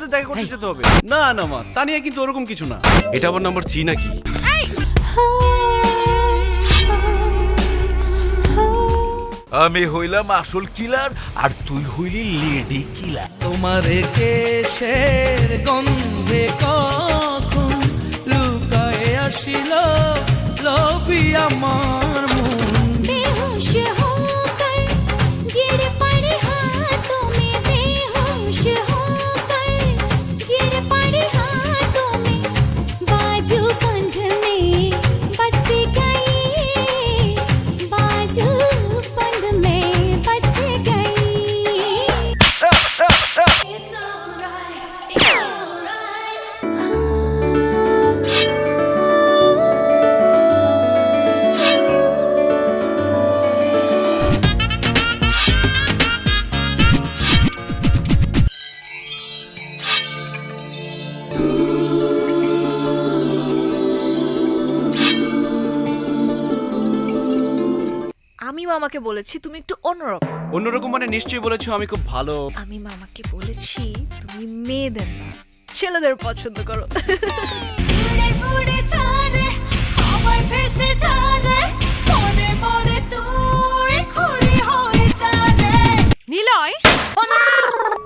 সাথে দেখা করতে যেতে হবে। না না মা, তানিয়া কিন্তু ওরকম কিছু না। এটা আমার নাম্বার 3 নাকি? আমি হইলাম আসল কিলার আর তুই হইলি লেডি কিলার। তোমার কেশের গন্ধে কখন লুকায়ে আসিল লোভী আমার মন। बेहोश होकर गिर पड़ी हाथों में, बेहोश होकर गिर पड़ी हाथों में, बाजू बंध में बस गई, बाजू बंध में बस गई। It's alright, it's আমি মামাকে বলেছি তুমি একটু অন্যরকম। অন্যরকম মানে নিশ্চয়ই বলেছো আমি খুব ভালো। আমি মামাকে বলেছি তুমি মেয়েদের না ছেলেদের পছন্দ করো। उड़े उड़े चारे हवाएं भेसे जाने, मोरे मोरे तुई खुली होए जाने। নিলয়,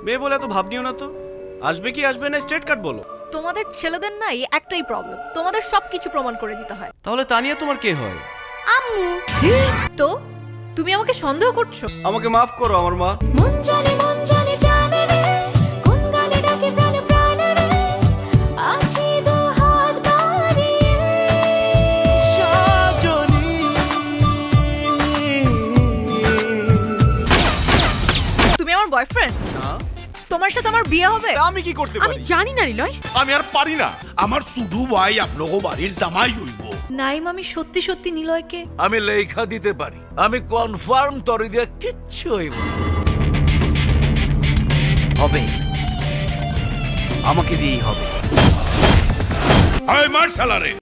মেয়ে বলে তো ভাব নিও না তো। আসবে কি আসবে না স্ট্রেট কাট বলো। তোমাদের ছেলেদের নাই একটাই প্রবলেম, তোমাদের সবকিছু প্রমাণ করে দিতে হয়। তাহলে তানিয়া তোমার কে হয়? আম্মু তো তুমি আমাকে সন্দেহ করছো? আমাকে মাফ করো আমার মা। মন জানে জানে রে, কোন গানে ডাকে প্রাণে প্রাণে রে, আছি দু হাত বাড়িয়ে। সজনী তুমি আমার বয়ফ্রেন্ড, না, তোমার সাথে আমার বিয়ে হবে। আমি কি করতে আমি পারি? জানি না নিলয়। আমি আর পারি না, আমার শুধু ভাই আপনাকে বাড়ির জামাই হইব। নাইম, আমি সত্যি সত্যি নিলয়কে আমি লেখা দিতে পারি, আমি কনফার্ম তরি দিয়া কিচ্ছু হইব না। হবে, আমাকে দিয়েই হবে। হয় মার শালারে।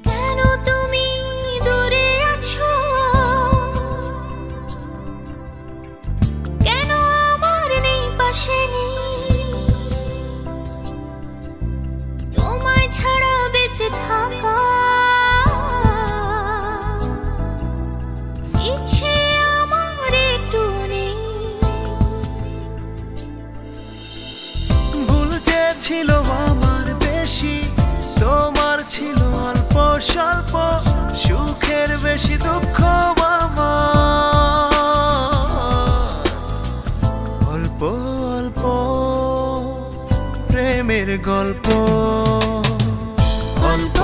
কেন তুমি দূরে আছো, কেন আমার নেই পাশে নেই, তোমায় ছাড়া বেঁচে থাকা ইচ্ছে আমার একটু নেই। ভুল যে ছিল আমার বেশি, তোমার ছিল অল্প স্বল্প, সুখের বেশি দুঃখ মামা, অল্প অল্প প্রেমের গল্প, অল্প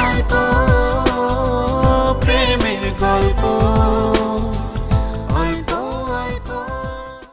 অল্প